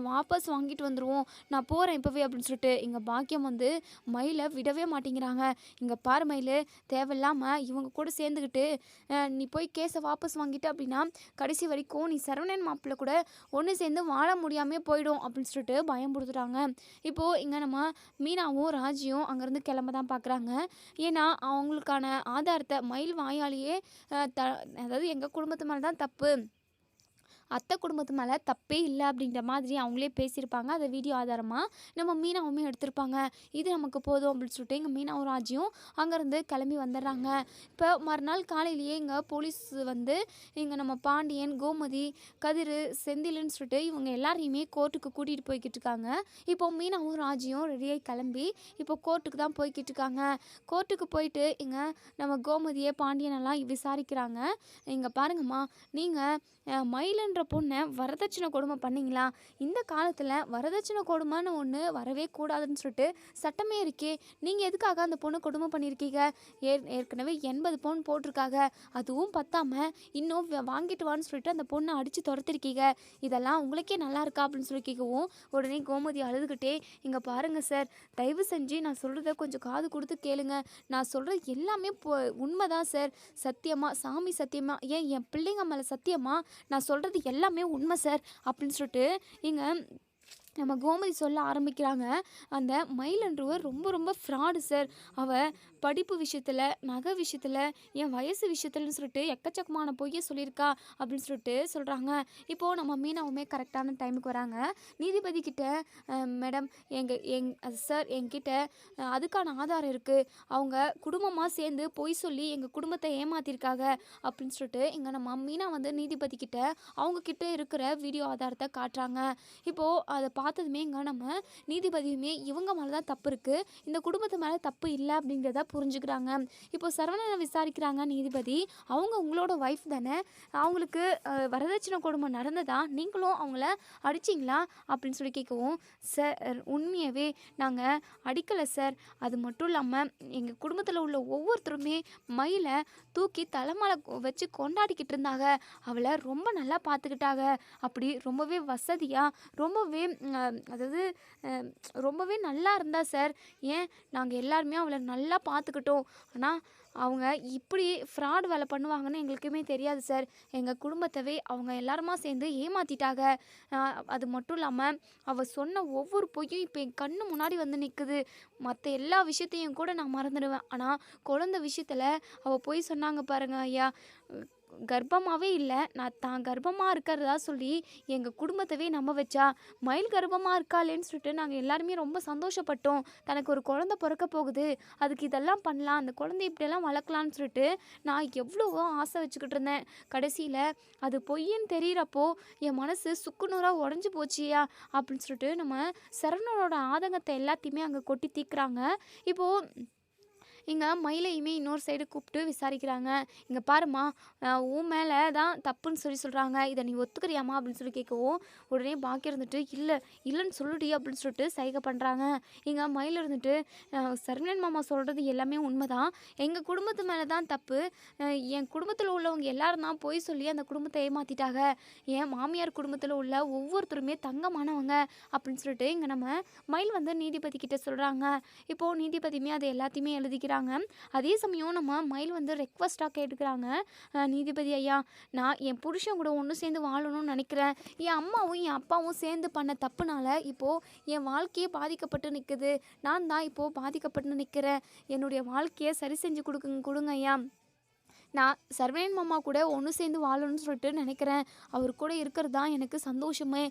வாபஸ் வாங்கிட்டு வந்துருவோம். நான் போறேன் இப்பவே" அப்படின்னு சொல்லிட்டு எங்க பாக்கியம் வந்து மயில விடவே மாட்டேங்கிறாங்க. "இங்க பாரு மயிலு, தேவையில்லாம இவங்க கூட சேர்ந்துக்கிட்டு நீ போய் கேஸை வாபஸ் வாங்கிட்ட அப்படின்னா, கடைசி வரைக்கும் நீ சரவணன் மாப்பிள்ளை கூட ஒன்று சேர்ந்து வாழ முடியாமே போயிடும்" அப்படின்னு சொல்லிட்டு பயம்புறுத்துறாங்க. இப்போது இங்கே நம்ம மீனாவும் ராஜியும் அங்கேருந்து கிளம்ப தான் பார்க்குறாங்க. ஏன்னா அவங்களுக்கான ஆதாரத்தை மயில் வாயாலேயே அதாவது எங்கள் குடும்பத்து மேலே தான் தப்பு, அத்தை குடும்பத்து மேலே தப்பே இல்லை அப்படின்ற மாதிரி அவங்களே பேசியிருப்பாங்க. அதை வீடியோ ஆதாரமாக நம்ம மீனாவுமே எடுத்திருப்பாங்க. இது நமக்கு போதும் அப்படின்னு சொல்லிட்டு எங்கள் மீனாவும் ராஜியும் அங்கேருந்து கிளம்பி வந்துடுறாங்க. இப்போ மறுநாள் காலையிலேயே இங்கே போலீஸ் வந்து இங்கே நம்ம பாண்டியன், கோமதி, கதிர், செந்தில்னு சொல்லிட்டு இவங்க எல்லாரையுமே கோர்ட்டுக்கு கூட்டிகிட்டு போய்கிட்டு இருக்காங்க. இப்போ மீனாவும் ராஜியும் ரெடியாகி கிளம்பி இப்போ கோர்ட்டுக்கு தான் போய்கிட்டு இருக்காங்க. கோர்ட்டுக்கு போயிட்டு இங்கே நம்ம கோமதியை, பாண்டியனெல்லாம் விசாரிக்கிறாங்க. இங்கே பாருங்கம்மா, நீங்கள் மயிலுன்ற பொண்ணை வரதட்சணை கொடுமை பண்ணிங்களா? இந்த காலத்தில் வரதட்சணை கொடுமைன்னு ஒன்று வரவே கூடாதுன்னு சொல்லிட்டு சட்டமே இருக்கே. நீங்கள் எதுக்காக அந்த பொண்ணை கொடுமை பண்ணியிருக்கீங்க? ஏற்கனவே 80 பவுன் போட்டிருக்காங்க. அதுவும் பத்தாமல் இன்னும் வாங்கிட்டு வான்னு சொல்லிட்டு அந்த பொண்ணை அடித்து துரத்திருக்கீங்க. இதெல்லாம் உங்களுக்கே நல்லா இருக்கா அப்படின்னு சொல்லி கேட்கவும், உடனே கோமதி அழுதுகிட்டே, "இங்கே பாருங்கள் சார், தயவு செஞ்சு நான் சொல்கிறத கொஞ்சம் காது கொடுத்து கேளுங்க. நான் சொல்கிறது எல்லாமே உண்மைதான் சார். சத்தியமாக, சாமி சத்தியமா, ஏன் என் பிள்ளைங்க மேலே சத்தியமா நான் சொல்கிறது எல்லாமே உண்மை சார்" அப்படின்னு சொல்லிட்டு இங்கே நம்ம கோமதி சொல்ல ஆரம்பிக்கிறாங்க. அந்த மயிலன்றவர் ரொம்ப ரொம்ப ஃப்ராடு சார். அவள் படிப்பு விஷயத்தில், நகை விஷயத்தில், என் வயசு விஷயத்துலன்னு சொல்லிட்டு எக்கச்சக்கமான பொய்யை சொல்லியிருக்கா அப்படின்னு சொல்லிட்டு சொல்கிறாங்க. இப்போது நம்ம மீனாவுமே கரெக்டான டைமுக்கு வராங்க. நீதிபதி கிட்ட, "மேடம், சார், என்கிட்ட அதுக்கான ஆதாரம் இருக்குது. அவங்க குடும்பமாக சேர்ந்து பொய் சொல்லி எங்கள் குடும்பத்தை ஏமாத்திருக்காங்க" அப்படின்னு சொல்லிட்டு இங்கே நம்ம மீனா வந்து நீதிபதி கிட்ட அவங்கக்கிட்ட இருக்கிற வீடியோ ஆதாரத்தை காட்டுறாங்க. இப்போது அதை பார்த்ததுமே இங்கே நம்ம நீதிபதியுமே இவங்க மேலே தான் தப்பு இருக்குது, இந்த குடும்பத்து மேலே தப்பு இல்லை அப்படிங்கிறத புரிஞ்சுக்கிறாங்க. இப்போ சரவணனை விசாரிக்கிறாங்க நீதிபதி. "அவங்க உங்களோட ஒய்ஃப் தானே? அவங்களுக்கு வரதட்சணை கொடுமை நடந்ததா? நீங்களும் அவங்கள அடிச்சிங்களா?" அப்படின்னு சொல்லி கேட்கவும், "சார், உண்மையாகவே நாங்கள் அடிக்கலை சார். அது மட்டும் இல்லாமல் எங்கள் குடும்பத்தில் உள்ள ஒவ்வொருத்தருமே மயிலை தூக்கி தலைமலை வச்சு கொண்டாடிக்கிட்டு இருந்தாங்க. அவளை ரொம்ப நல்லா பார்த்துக்கிட்டாங்க. அப்படி ரொம்பவே வசதியாக, ரொம்பவே அதாவது ரொம்பவே நல்லா இருந்தா சார். ஏன், நாங்கள் எல்லாருமே அவளை நல்லா பார்த்துக்கிட்டோம். ஆனால் அவங்க இப்படி ஃப்ராட் வேலை பண்ணுவாங்கன்னு எங்களுக்குமே தெரியாது சார். எங்கள் குடும்பத்தவே அவங்க எல்லாருமா சேர்ந்து ஏமாற்றிட்டாங்க. அது மட்டும் இல்லாமல் அவள் சொன்ன ஒவ்வொரு பொய்யும் இப்போ என் கண்ணு முன்னாடி வந்து நிற்குது. மற்ற எல்லா விஷயத்தையும் கூட நான் மறந்துடுவேன். ஆனால் குழந்தை விஷயத்தில் அவள் பொய் சொன்னாங்க பாருங்க ஐயா. கர்ப்பமாகவே இல்லை, நான் தான் கர்ப்பமாக இருக்கிறதா சொல்லி எங்கள் குடும்பத்தவே நம்ப வச்சா. மயில் கர்ப்பமாக இருக்காளேன்னு சொல்லிட்டு நாங்கள் எல்லாருமே ரொம்ப சந்தோஷப்பட்டோம். தனக்கு ஒரு குழந்தை பிறக்க போகுது, அதுக்கு இதெல்லாம் பண்ணலாம், அந்த குழந்தை இப்படியெல்லாம் வளர்க்கலான்னு சொல்லிட்டு நான் எவ்வளவோ ஆசை வச்சுக்கிட்டு இருந்தேன். கடைசியில் அது பொய்ன்னு தெரிகிறப்போ என் மனசு சுக்குநூறாக உடஞ்சி போச்சியா" அப்படின்னு சொல்லிட்டு நம்ம சரவணனோட ஆதங்கத்தை எல்லாத்தையுமே அங்கே கொட்டி தீர்க்குறாங்க. இப்போது இங்கே மயிலையுமே இன்னொரு சைடு கூப்பிட்டு விசாரிக்கிறாங்க. "இங்கே பாருமா, உன் மேலே தான் தப்புன்னு சொல்கிறாங்க. இதை நீ ஒத்துக்கிறியாமா?" அப்படின்னு சொல்லி கேட்கவும், உடனே பாக்கியம் இருந்துட்டு, "இல்லை இல்லைன்னு சொல்லுடி" அப்படின்னு சொல்லிட்டு சைகை பண்ணுறாங்க. இங்கே மயில் இருந்துட்டு, "சரவணன் மாமா சொல்கிறது எல்லாமே உண்மைதான். எங்கள் குடும்பத்து மேலே தான் தப்பு. என் குடும்பத்தில் உள்ளவங்க எல்லாரும் தான் பொய் சொல்லி அந்த குடும்பத்தை ஏமாற்றிட்டாங்க. என் மாமியார் குடும்பத்தில் உள்ள ஒவ்வொருத்தருமே தங்கமானவங்க" அப்படின்னு சொல்லிட்டு இங்கே நம்ம மயில் வந்து நீதிபதி கிட்ட சொல்கிறாங்க. இப்போது நீதிபதியுமே அதை எல்லாத்தையுமே எழுதிக்கிறாங்க. அதே சமயம் நம்ம மயில் வந்து ரெக்வஸ்ட்டாக கேட்டுக்கிறாங்க. "நீதிபதி ஐயா, நான் என் புருஷன் கூட ஒன்று சேர்ந்து வாழணும்னு நினைக்கிறேன். என் அம்மாவும் என் அப்பாவும் சேர்ந்து பண்ண தப்புனால இப்போது என் வாழ்க்கையே பாதிக்கப்பட்டு நிற்குது. நான் தான் இப்போது பாதிக்கப்பட்டு நிற்கிறேன். என்னுடைய வாழ்க்கையை சரி செஞ்சு கொடுங்க ஐயா. நான் சரவணன் மாமா கூட ஒன்று சேர்ந்து வாழணும்னு சொல்லிட்டு நினைக்கிறேன். அவர் கூட இருக்கிறது தான் எனக்கு சந்தோஷமே.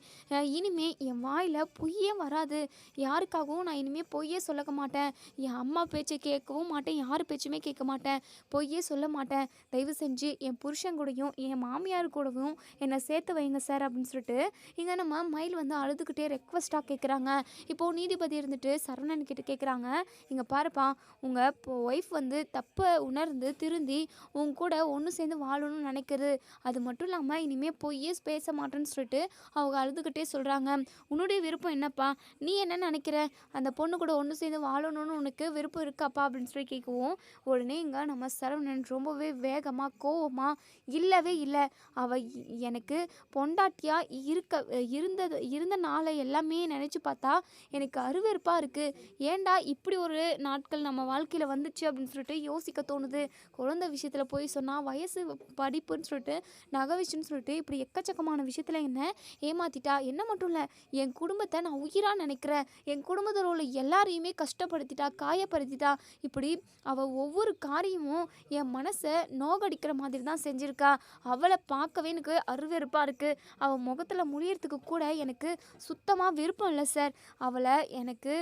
இனிமே என் வாயில் பொய்யே வராது. யாருக்காகவும் நான் இனிமேல் பொய்யே சொல்ல மாட்டேன். என் அம்மா பேச்சை கேட்கவும் மாட்டேன், யார் பேச்சுமே கேட்க மாட்டேன். பொய்யே சொல்ல மாட்டேன். தயவு செஞ்சு என் புருஷன் கூடயும் என் மாமியார் கூடவும் என்னை சேர்த்து வைங்க சார்" அப்படின்னு சொல்லிட்டு இங்கே நம்ம மயில் வந்து அழுதுகிட்டே ரெக்வஸ்ட்டாக கேட்குறாங்க. இப்போது நீதிபதி இருந்துட்டு சரவணன் கிட்ட கேட்குறாங்க. "இங்கே பாருப்பா, உங்கள் ஒய்ஃப் வந்து தப்பை உணர்ந்து திருந்தி உன் கூட ஒன்று சேர்ந்து வாழணும்னு நினைக்கிறது. அது மட்டும் இல்லாமல் இனிமேல் பொய்யே பேச மாட்டேன்னு சொல்லிட்டு அவங்க அழுதுகிட்டே சொல்கிறாங்க. உன்னுடைய விருப்பம் என்னப்பா? நீ என்ன நினைக்கிற? அந்த பொண்ணு கூட ஒன்று சேர்ந்து வாழணும்னு உனக்கு விருப்பம் இருக்காப்பா அப்படின்னு சொல்லி கேட்கவும், உடனே இங்கே நம்ம சரவணன் ரொம்பவே வேகமாக கோவமாக, இல்லவே இல்லை, அவள் எனக்கு பொண்டாட்டியாக இருந்த நாளை எல்லாமே நினச்சி பார்த்தா எனக்கு அருவெறுப்பாக இருக்குது. ஏன்டா இப்படி ஒரு நாட்கள் நம்ம வாழ்க்கையில் வந்துச்சு அப்படின்னு சொல்லிட்டு யோசிக்க தோணுது. குழந்தை விஷயத்தில் போய் சொன்னால், வயசு படிப்புன்னு சொல்லிட்டு, நகை விஷயம்னு சொல்லிட்டு, இப்படி எக்கச்சக்கமான விஷயத்தில் என்ன ஏமாத்திட்டா. என்ன மட்டும் இல்லை, என் குடும்பத்தை நான் உயிராக நினைக்கிறேன், என் குடும்பத்தில் உள்ள எல்லாரையுமே கஷ்டப்படுத்திட்டா, காயப்படுத்திட்டா. இப்படி அவள் ஒவ்வொரு காரியமும் என் மனசை நோகடிக்கிற மாதிரி தான் செஞ்சுருக்கா. அவளை பார்க்கவே எனக்கு அருவெறுப்பாக இருக்குது. அவள் முகத்தில் முடியறதுக்கு கூட எனக்கு சுத்தமாக விருப்பம் இல்லை சார். அவளை எனக்கு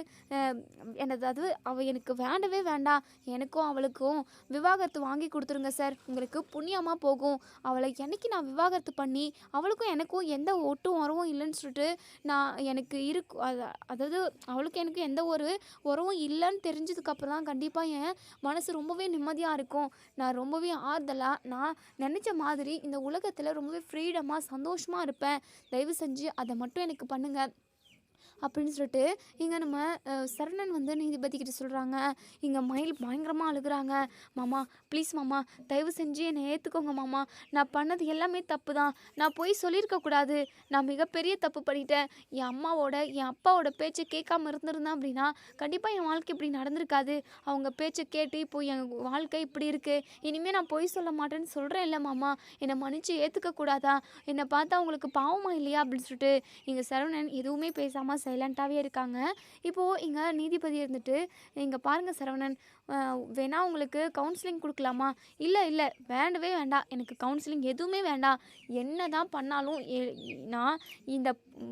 அதாவது அவள் எனக்கு வேண்டவே வேண்டாம். எனக்கும் அவளுக்கும் விவாகரத்து வாங்கி கொடுத்துருங்க சார், உங்களுக்கு புண்ணியமாக போகும். அவளை என்னைக்கு நான் விவாகரத்து பண்ணி அவளுக்கும் எனக்கும் எந்த ஒட்டும் உறவும் இல்லைன்னு சொல்லிட்டு எனக்கு அதாவது அவளுக்கு எனக்கு எந்த ஒரு உறவும் இல்லைன்னு தெரிஞ்சதுக்கப்புறம் தான் கண்டிப்பாக என் மனசு ரொம்பவே நிம்மதியாக இருக்கும். நான் ரொம்பவே ஆறுதலாக நான் நினச்ச மாதிரி இந்த உலகத்தில் ரொம்பவே ஃப்ரீடமாக சந்தோஷமாக இருப்பேன். தயவு செஞ்சு அதை மட்டும் எனக்கு பண்ணுங்கள் அப்படின்னு சொல்லிட்டு இங்கே நம்ம சரவணன் வந்து நீதிபதி கிட்ட சொல்கிறாங்க. இங்கே மயில் பயங்கரமாக அழுகுறாங்க. மாமா ப்ளீஸ் மாமா, தயவு செஞ்சு என்னை ஏற்றுக்கோங்க மாமா. நான் பண்ணது எல்லாமே தப்பு தான். நான் போய் சொல்லியிருக்கக்கூடாது. நான் மிகப்பெரிய தப்பு பண்ணிட்டேன். என் அப்பாவோட பேச்சை கேட்காம இருந்திருந்தேன் அப்படின்னா கண்டிப்பாக என் வாழ்க்கை இப்படி நடந்திருக்காது. அவங்க பேச்சை கேட்டு இப்போ என் வாழ்க்கை இப்படி இருக்குது. இனிமேல் நான் பொய் சொல்ல மாட்டேன்னு சொல்கிறேன் இல்லை மாமா, என்னை மன்னிச்சு ஏற்றுக்கக்கூடாதா? என்னை பார்த்தா உங்களுக்கு பாவமா இல்லையா அப்படின்னு சொல்லிட்டு இங்கே சரவணன் எதுவுமே பேசாமல் சைலண்ட்டாகவே இருக்காங்க. இப்போது இங்கே நீதிபதி இருந்துட்டு, இங்கே பாருங்கள் சரவணன், வேணா உங்களுக்கு கவுன்சிலிங் கொடுக்கலாமா? இல்லை வேண்டவே வேண்டாம், எனக்கு கவுன்சிலிங் எதுவுமே வேண்டாம். என்ன தான் பண்ணாலும் நான் இந்த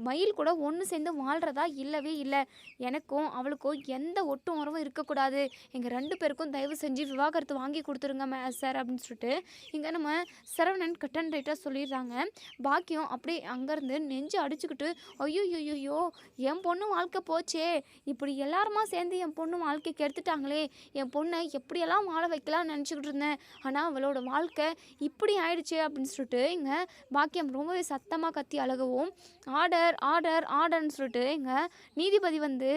மயில் கூட ஒன்று சேர்ந்து வாழ்கிறதா இல்லவே இல்லை. எனக்கும் அவளுக்கும் எந்த ஒட்டும் உறவும் இருக்கக்கூடாது. எங்கள் 2 பேருக்கும் தயவு செஞ்சு விவாகரத்து வாங்கி கொடுத்துருங்க சார் அப்படின்னு சொல்லிட்டு இங்கே நம்ம சரவணன் கட் அண்ட் ரைட்டாக சொல்லிடுறாங்க. பாக்கியம் அப்படியே அங்கேருந்து நெஞ்சு அடிச்சுக்கிட்டு, ஐயோ என் பொண்ணு வாழ்க்கை போச்சே, இப்படி எல்லாருமா சேர்ந்து என் பொண்ணு வாழ்க்கைக்கு எடுத்துட்டாங்களே, என் பொண்ணை எப்படியெல்லாம் வாழ வைக்கலாம்னு நினச்சிக்கிட்டு இருந்தேன், ஆனால் அவளோட வாழ்க்கை இப்படி ஆயிடுச்சு அப்படின்னு சொல்லிட்டு இங்கே பாக்கியம் ரொம்பவே சத்தமாக கத்தி அழகவும், ஆர்டர்னு சொல்லிட்டு இங்கே நீதிபதி வந்து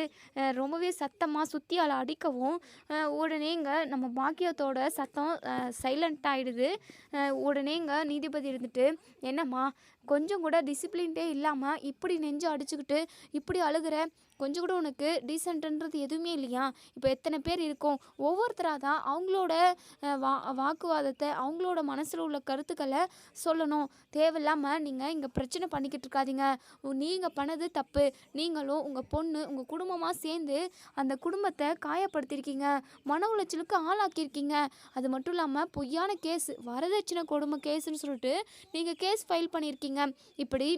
ரொம்பவே சத்தமாக சுற்றியால் அடிக்கவும், உடனே இங்கே நம்ம பாக்கியத்தோட சத்தம் சைலண்ட் ஆகிடுது. உடனே இங்கே நீதிபதி இருந்துட்டு, என்னம்மா கொஞ்சம் கூட டிசிப்ளின்டே இல்லாமல் இப்படி நெஞ்சு அடிச்சுக்கிட்டு இப்படி அழுகிற, கொஞ்சம் கூட உனக்கு டீசென்ட்ன்றது எதுவுமே இல்லையா? இப்போ எத்தனை பேர் இருக்கோம், ஒவ்வொருத்தராக தான் அவங்களோட வாக்குவாதத்தை, அவங்களோட மனசில் உள்ள கருத்துக்களை சொல்லணும். தேவையில்லாமல் நீங்கள் இங்கே பிரச்சனை பண்ணிக்கிட்டு இருக்காதீங்க. நீங்கள் பண்ணது தப்பு. நீங்களும் உங்கள் பொண்ணு உங்கள் குடும்பமாக சேர்ந்து அந்த குடும்பத்தை காயப்படுத்தியிருக்கீங்க, மன உளைச்சலுக்கு ஆளாக்கியிருக்கீங்க. அது மட்டும் இல்லாமல் பொய்யான கேஸ், வரதட்சணை கொடுமை கேஸுன்னு சொல்லிட்டு நீங்கள் கேஸ் ஃபைல் பண்ணியிருக்கீங்க. இப்படி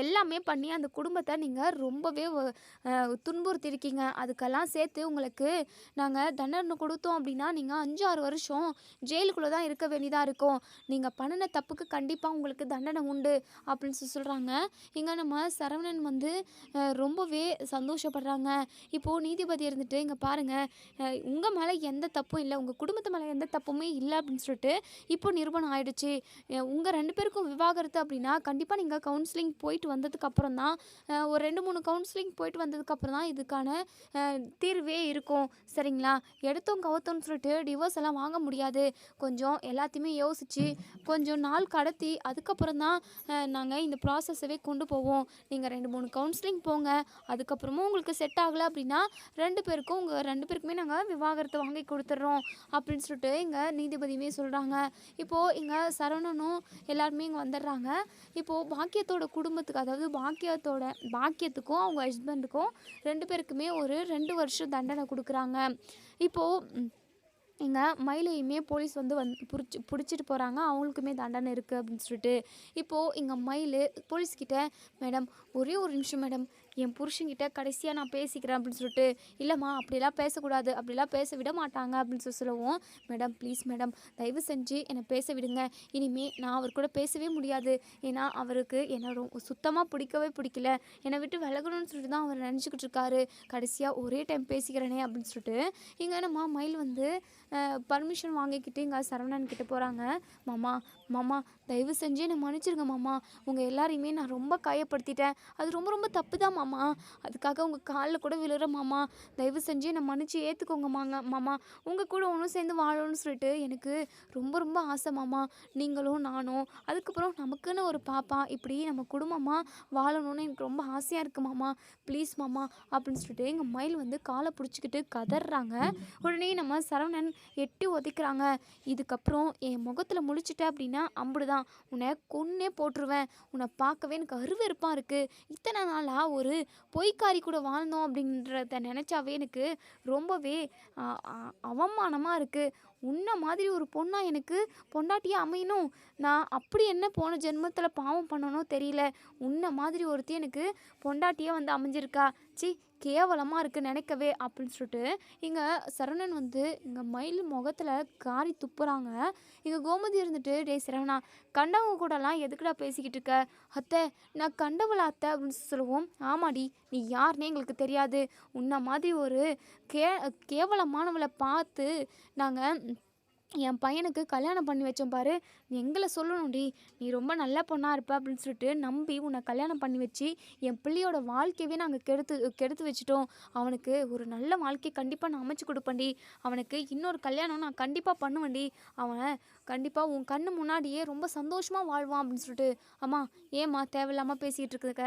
எல்லாமே பண்ணி அந்த குடும்பத்தை நீங்கள் ரொம்பவே துன்புறுத்தியிருக்கீங்க. அதுக்கெல்லாம் சேர்த்து உங்களுக்கு நாங்கள் தண்டனை கொடுத்தோம் அப்படின்னா நீங்கள் 5-6 வருஷம் ஜெயிலுக்குள்ளே தான் இருக்க வேண்டியதாக இருக்கும். நீங்கள் பண்ணின தப்புக்கு கண்டிப்பாக உங்களுக்கு தண்டனை உண்டு அப்படின்னு சொல்கிறாங்க. இங்கே நம்ம சரவணன் வந்து ரொம்பவே சந்தோஷப்படுறாங்க. இப்போது நீதிபதி இருந்துட்டு, இங்கே பாருங்கள், உங்கள் மேலே எந்த தப்பும் இல்லை, உங்கள் குடும்பத்து மேலே எந்த தப்புமே இல்லை அப்படின்னு சொல்லிட்டு இப்போ நிரூபணம் ஆயிடுச்சு. உங்கள் 2 பேருக்கும் விவாகரத்து அப்படின்னா கண்டிப்பாக நீங்கள் கவுன்சிலிங் போயிட்டு வந்ததுக்கப்புறம் தான், ஒரு 2-3 கவுன்சிலிங் போயிட்டு வந்ததுக்கப்புறம் தான் இதுக்கான தீர்வே இருக்கும். சரிங்களா? எடுத்தோம் கவுத்தோன்னு சொல்லிட்டு டிவோர்ஸ் எல்லாம் வாங்க முடியாது. கொஞ்சம் எல்லாத்தையுமே யோசித்து கொஞ்சம் நாள் கடத்தி அதுக்கப்புறம் தான் நாங்கள் இந்த ப்ராசஸவே கொண்டு போவோம். நீங்கள் 2-3 கவுன்சிலிங் போங்க. அதுக்கப்புறமும் உங்களுக்கு செட் ஆகலை அப்படின்னா 2 பேருக்குமே நாங்கள் விவாகரத்து வாங்கி கொடுத்துட்றோம் அப்படின்னு சொல்லிட்டு இங்கே நீதிபதியுமே சொல்கிறாங்க. இப்போது இங்கே சரவணனும் எல்லாருமே இங்கே வந்துடுறாங்க. இப்போது பாக்கியத்தோட குடும்பத்துக்கு, அதாவது பாக்கியத்துக்கும் அவங்க ஹஸ்பண்டுக்கும் 2 பேருக்குமே ஒரு 2 வருஷம் தண்டனை கொடுக்குறாங்க. இப்போது இங்கே மயிலையுமே போலீஸ் வந்து பிடிச்சிட்டு போகிறாங்க. அவங்களுக்குமே தண்டனை இருக்குது அப்படின்னு சொல்லிட்டு இப்போது இங்கே மயில் போலீஸ்கிட்ட, மேடம் ஒரே ஒரு நிமிஷம் மேடம், என் புருஷன்கிட்ட கடைசியாக நான் பேசிக்கிறேன் அப்படின்னு சொல்லிட்டு, இல்லைம்மா அப்படிலாம் பேசக்கூடாது, அப்படிலாம் பேச விட மாட்டாங்க அப்படின்னு சொல்லவும், மேடம் ப்ளீஸ் மேடம் தயவு செஞ்சு என்னை பேச விடுங்க. இனிமே நான் அவர் கூட பேசவே முடியாது. ஏன்னா அவருக்கு என்னை சுத்தமாக பிடிக்கவே பிடிக்கல. என்னை விட்டு விலகணும்னு சொல்லிட்டு தான் அவர் நினச்சிக்கிட்டு இருக்காரு. கடைசியாக ஒரே டைம் பேசிக்கிறேனே அப்படின்னு சொல்லிட்டு இங்கே நம்ம மயில் வந்து பர்மிஷன் வாங்கிக்கிட்டு இங்கே சரவணன் கிட்ட போகிறாங்க. மாமா மாமா தயவு செஞ்சு என்னை மன்னிச்சிருங்க மாமா. உங்கள் எல்லாரையுமே நான் ரொம்ப காயப்படுத்திட்டேன். அது ரொம்ப ரொம்ப தப்பு தான் மாமா. அதுக்காக உங்கள் காலில் கூட விழுறேன் மாமா. தயவு செஞ்சு என்னை மன்னிச்சு ஏற்றுக்கோங்க மாமா. உங்கள் கூட ஒன்றும் சேர்ந்து வாழணும்னு சொல்லிட்டு எனக்கு ரொம்ப ரொம்ப ஆசை மாமா. நீங்களும் நானும் அதுக்கப்புறம் நமக்குன்னு ஒரு பாப்பா இப்படி நம்ம குடும்பமாக வாழணும்னு எனக்கு ரொம்ப ஆசையாக இருக்குது மாமா. ப்ளீஸ் மாமா அப்படின்னு சொல்லிட்டு எங்கள் மயில் வந்து காலை பிடிச்சிக்கிட்டு கதறாங்க. உடனே நம்ம சரவணன் எட்டி உதைக்கிறாங்க. இதுக்கப்புறம் என் முகத்தில் முழிச்சிட்ட அப்படின்னா அம்புடுதான், உன்னை கொன்னே போட்டுருவேன். உன்னை பார்க்கவே எனக்கு அருவெருப்பாக இருக்குது. இத்தனை நாளாக ஒரு பொய்க்காரி கூட வாழ்ந்தோம் அப்படின்றத நினச்சாவே எனக்கு ரொம்பவே அவமானமாக இருக்குது. உன்ன மாதிரி ஒரு பொண்ணா எனக்கு பொண்டாட்டியாக அமையணும். நான் அப்படி என்ன போன ஜென்மத்தில் பாவம் பண்ணனோ தெரியல. உன்ன மாதிரி ஒருத்தி எனக்கு பொண்டாட்டியாக வந்து அமைஞ்சிருக்கா. சி கேவலமாக இருக்குது நினைக்கவே அப்படின்னு சொல்லிட்டு இங்கே சரவணன் வந்து இங்கே மயில் முகத்தில் காரி துப்புறாங்க. இங்கே கோமதி இருந்துட்டு, டேய் சரவணா கண்டவங்க கூடலாம் எதுக்குடா பேசிக்கிட்டு இருக்க? அத்தை நான் கண்டவளா அத்தை அப்படின்னு சொல்லுவோம். ஆமாடி நீ யாருன்னே எங்களுக்கு தெரியாது. உன்ன மாதிரி ஒரு கேவலமானவளை பார்த்து நாங்கள் என் பையனுக்கு கல்யாணம் பண்ணி வச்சோம் பாரு. எங்களை சொல்லணும்டி, நீ ரொம்ப நல்ல பொண்ணாக இருப்ப அப்படின்னு சொல்லிட்டு நம்பி உன்னை கல்யாணம் பண்ணி வச்சு என் பிள்ளையோட வாழ்க்கையவே நாங்கள் கெடுத்து வச்சுட்டோம். அவனுக்கு ஒரு நல்ல வாழ்க்கையை கண்டிப்பாக நான் அமைச்சு கொடுப்பேன்டி. அவனுக்கு இன்னொரு கல்யாணம் நான் கண்டிப்பாக பண்ணுவேன்டி. அவனை கண்டிப்பாக உன் கண்ணு முன்னாடியே ரொம்ப சந்தோஷமாக வாழ்வான் அப்படின்னு சொல்லிட்டு, அம்மா ஏம்மா தேவையில்லாமல் பேசிகிட்டு இருக்குதுக்க,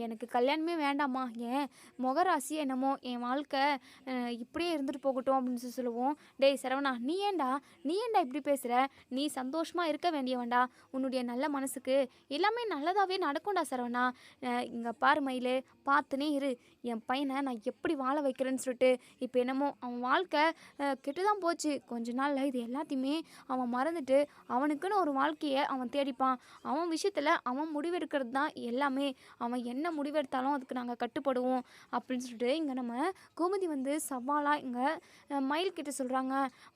எனக்கு கல்யாணமே வேண்டாம்மா. ஏன் முகராசி என்னமோ என் வாழ்க்கை இப்படியே இருந்துட்டு போகட்டும் அப்படின்னு சொல்லுவோம். டேய் சரவணா நீ ஏன்டா இப்படி பேசுகிற? நீ சந்தோஷமாக இருக்க வேண்டியவன்டா. உன்னுடைய நல்ல மனசுக்கு எல்லாமே நல்லதாகவே நடக்கும்டா சரவணா. இங்கே பாரு மயிலே, பார்த்துனே இரு என் பையனை நான் எப்படி வாழ வைக்கிறேன்னு சொல்லிட்டு. இப்போ என்னமோ அவன் வாழ்க்கை கெட்டு தான் போச்சு. கொஞ்ச நாளில் இது எல்லாத்தையுமே அவன் மறந்துட்டு அவனுக்குன்னு ஒரு வாழ்க்கையை அவன் தேடிப்பான். அவன் விஷயத்தில் அவன் முடிவெடுக்கிறது தான் எல்லாமே. அவன் என்ன முடிவெடுத்தாலும் அதுக்கு நாங்கள் கட்டுப்படுவோம் அப்படின்னு சொல்லிட்டு இங்கே நம்ம கோமதி வந்து சவாலாக இங்கே மயில்கிட்ட சொல்கிறாங்க.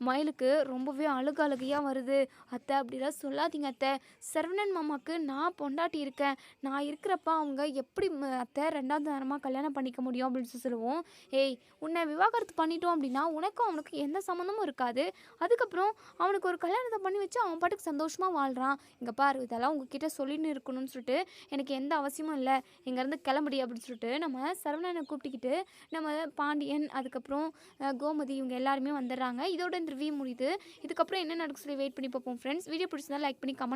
மயிலுக்கு ரொம்பவே அழுகையாக வருது. அத்தை அப்படிலாம் சொல்லாதீங்க அத்தை. சரவணன் மாமாவுக்கு நான் பொண்டாட்டி இருக்கேன். நான் இருக்கிறப்ப அவங்க எப்படி அத்தை ரெண்டாவது நேரமாக கல்யாணம் பண்ணிக்க முடியும் அப்படின்னு சொல்லுவோம். ஏய் உன்னை விவாகரத்து பண்ணிட்டோம் அப்படின்னா உனக்கும் அவனுக்கு எந்த சம்மந்தமும் இருக்காது. அதுக்கப்புறம் அவனுக்கு ஒரு கல்யாணத்தை பண்ணி வச்சு அவன் பாட்டுக்கு சந்தோஷமாக வாழ்கிறான். இங்கே பாரு இதெல்லாம் உங்ககிட்ட சொல்லின்னு இருக்கணும்னு சொல்லிட்டு எனக்கு எந்த அவசியமும் இல்லை. இங்கேருந்து கிளம்புடி அப்படின்னு சொல்லிட்டு நம்ம சரவணனை கூப்பிட்டுக்கிட்டு நம்ம பாண்டியன் அதுக்கப்புறம் கோமதி இவங்க எல்லாருமே வந்துடுறாங்க. இதோட இந்த ரிவ்யூ முடியுது. இதுக்கப்புறம் என்ன நடக்கும் சொல்லி வெயிட் பண்ணி பார்ப்போம் ஃப்ரெண்ட்ஸ். வீடியோ பிடிச்சிருந்தா லைக் பண்ணி கமெண்ட்